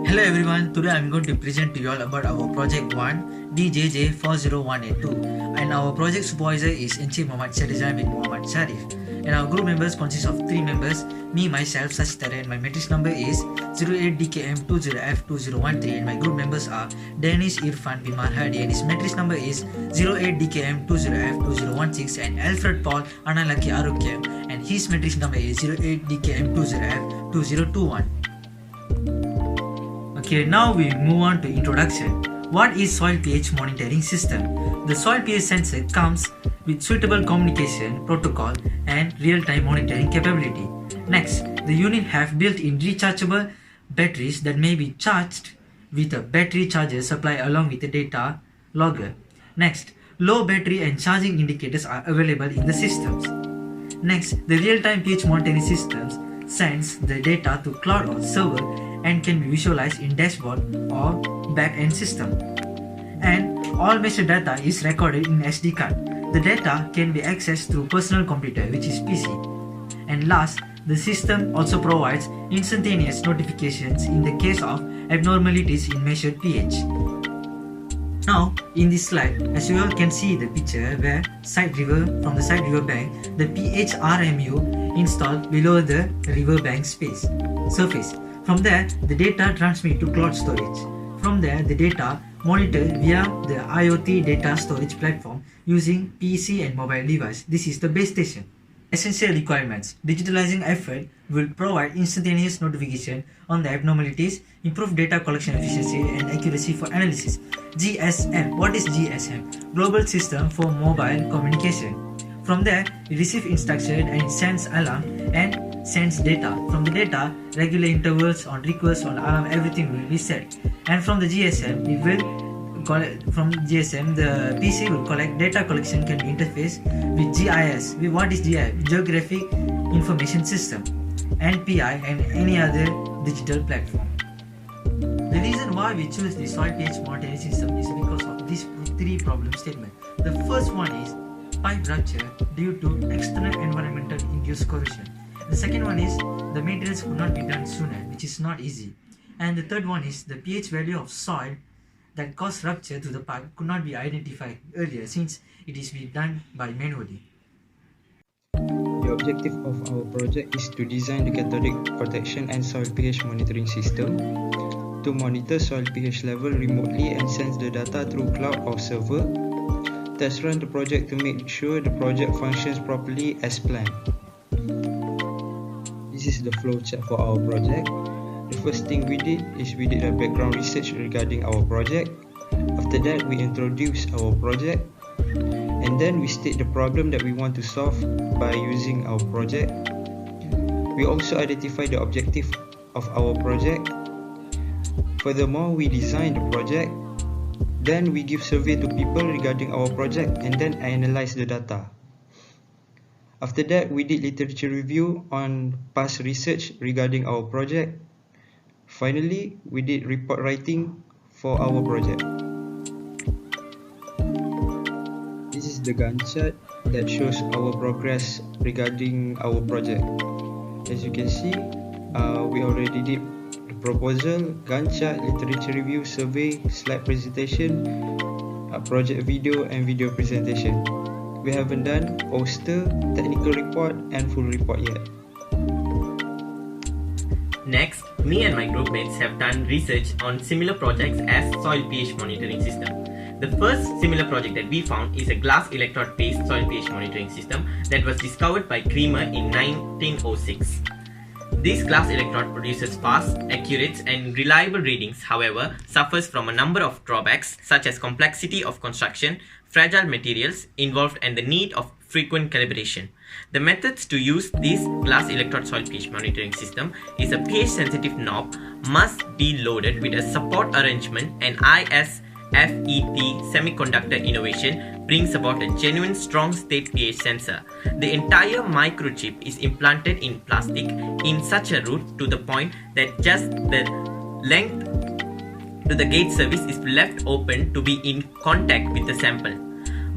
Hello everyone, today I'm going to present to you all about our project 1 DJJ40182 and our project supervisor is Encik Muhammad Syedizan bin Muhammad Sharif and our group members consist of 3 members, me, myself, Sachitara, and my matrix number is 08DKM20F2013 and my group members are Danish Irfan bin Marhadi and his matrix number is 08DKM20F2016 and Alfred Paul Analaki Arukyam and his matrix number is 08DKM20F2021. Okay, now we move on to introduction. What is soil pH monitoring system? The soil pH sensor comes with suitable communication protocol and real-time monitoring capability. Next, the unit have built-in rechargeable batteries that may be charged with a battery charger supply along with a data logger. Next, low battery and charging indicators are available in the systems. Next, the real-time pH monitoring systems sends the data to cloud or server and can be visualized in dashboard or back-end system. And all measured data is recorded in SD card. The data can be accessed through personal computer, which is PC. And last, the system also provides instantaneous notifications in the case of abnormalities in measured pH. Now, in this slide, as you all can see the picture where from the side river bank, the pH RMU installed below the river bank surface. From there, the data transmit to cloud storage. From there, the data monitored via the IoT data storage platform using PC and mobile device. This is the base station. Essential requirements. Digitalizing effort will provide instantaneous notification on the abnormalities, improve data collection efficiency and accuracy for analysis. GSM. What is GSM? Global System for Mobile Communication. From there, it receives instruction and it sends alarm and sends data. From the data, regular intervals on request on alarm, everything will be set. And from the GSM, the PC will collect data collection can be interfaced with GIS. What is GIS? Geographic Information System, NPI and any other digital platform. The reason why we choose the soil pH monitoring system is because of these 3 problem statements. The first one is pipe rupture due to external environmental induced corrosion. The second one is the maintenance could not be done sooner, which is not easy. And the third one is the pH value of soil that caused rupture to the pipe could not be identified earlier since it is being done by manually. The objective of our project is to design the cathodic protection and soil pH monitoring system to monitor soil pH level remotely and send the data through cloud or server. Test run the project to make sure the project functions properly as planned. This is the flowchart for our project. The first thing we did is we did a background research regarding our project. After that, we introduced our project and then we state the problem that we want to solve by using our project. We also identify the objective of our project. Furthermore, we design the project. Then we give survey to people regarding our project and then analyze the data. After that, we did literature review on past research regarding our project. Finally, we did report writing for our project. This is the Gantt chart that shows our progress regarding our project. As you can see, we already did the proposal, Gantt chart, literature review, survey, slide presentation, project video and video presentation. We haven't done poster, technical report and full report yet. Next, me and my group mates have done research on similar projects as soil pH monitoring system. The first similar project that we found is a glass electrode based soil pH monitoring system that was discovered by Creamer in 1906. This glass electrode produces fast, accurate and reliable readings, however, suffers from a number of drawbacks such as complexity of construction, fragile materials involved and the need of frequent calibration. The methods to use this glass electrode soil pH monitoring system is a pH sensitive knob must be loaded with a support arrangement and ISFET semiconductor innovation brings about a genuine strong state pH sensor. The entire microchip is implanted in plastic in such a route to the point that just the length to the gate surface is left open to be in contact with the sample.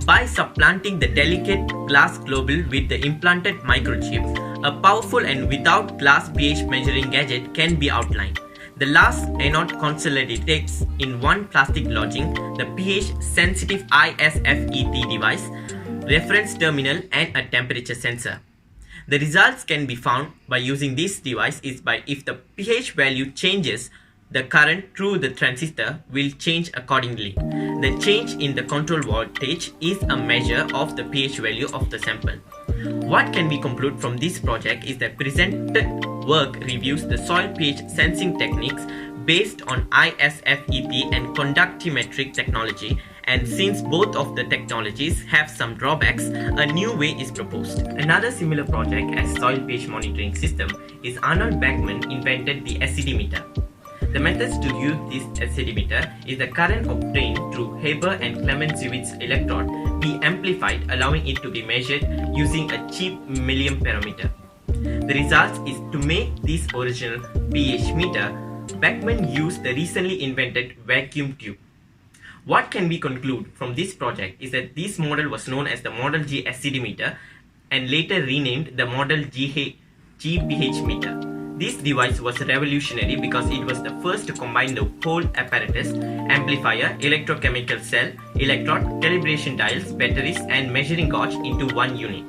By supplanting the delicate glass globule with the implanted microchip, a powerful and without glass pH measuring gadget can be outlined. The last anode consolidates in one plastic lodging the pH-sensitive ISFET device, reference terminal and a temperature sensor. The results can be found by using this device is by if the pH value changes, the current through the transistor will change accordingly. The change in the control voltage is a measure of the pH value of the sample. What can we conclude from this project is that presented work reviews the soil pH sensing techniques based on ISFET and conductimetric technology, and since both of the technologies have some drawbacks, a new way is proposed. Another similar project as soil pH monitoring system is Arnold Beckman invented the acidimeter. The methods to use this acidimeter is the current obtained through Haber and Clemensiewicz's electrode be amplified, allowing it to be measured using a cheap milliampere. The result is to make this original pH meter, Beckman used the recently invented vacuum tube. What can we conclude from this project is that this model was known as the Model G acidimeter and later renamed the Model G pH meter. This device was revolutionary because it was the first to combine the whole apparatus, amplifier, electrochemical cell, electrode, calibration dials, batteries and measuring gauge into one unit.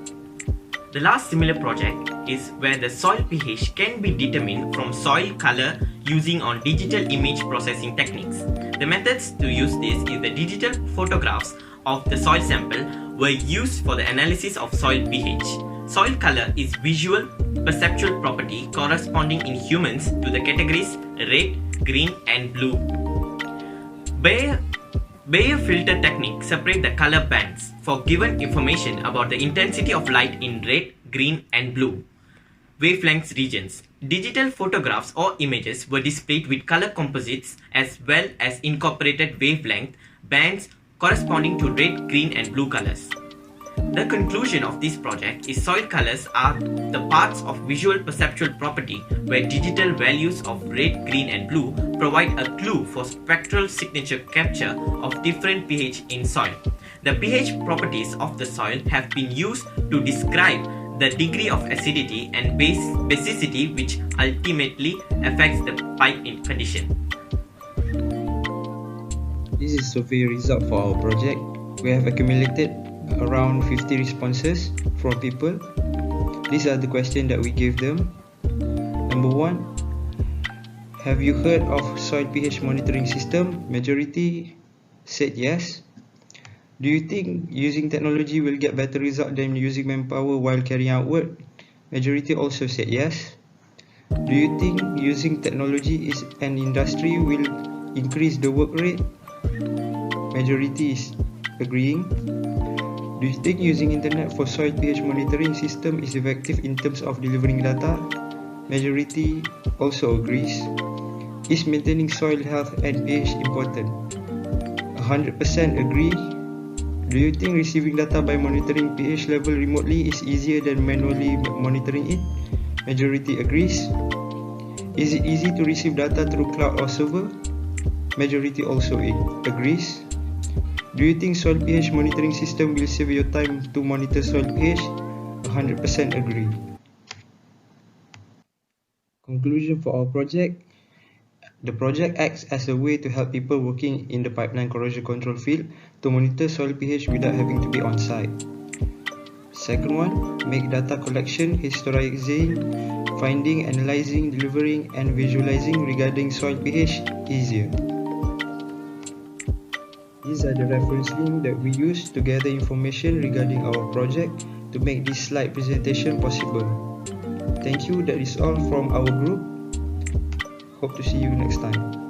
The last similar project is where the soil pH can be determined from soil color using on digital image processing techniques. The methods to use this is the digital photographs of the soil sample were used for the analysis of soil pH. Soil color is visual perceptual property corresponding in humans to the categories red, green and blue. Bayer filter technique separate the color bands for given information about the intensity of light in red, green and blue wavelengths regions. Digital photographs or images were displayed with color composites as well as incorporated wavelength bands corresponding to red, green and blue colors. The conclusion of this project is soil colors are the parts of visual perceptual property where digital values of red, green and blue provide a clue for spectral signature capture of different pH in soil. The pH properties of the soil have been used to describe the degree of acidity and basicity which ultimately affects the pipe condition. This is survey result for our project. We have accumulated around 50 responses from people. These are the questions that we gave them. Number 1, have you heard of soil pH monitoring system? Majority said yes. Do you think using technology will get better result than using manpower while carrying out work? Majority also said yes. Do you think using technology is an industry will increase the work rate? Majority is agreeing. Do you think using internet for soil pH monitoring system is effective in terms of delivering data? Majority also agrees. Is maintaining soil health and pH important? 100% agree. Do you think receiving data by monitoring pH level remotely is easier than manually monitoring it? Majority agrees. Is it easy to receive data through cloud or server? Majority also agrees. Do you think soil pH monitoring system will save your time to monitor soil pH? 100% agree. Conclusion for our project. The project acts as a way to help people working in the pipeline corrosion control field to monitor soil pH without having to be on site. Second one, make data collection, historizing, finding, analyzing, delivering and visualizing regarding soil pH easier. These are the reference links that we use to gather information regarding our project to make this slide presentation possible. Thank you, that is all from our group. Hope to see you next time.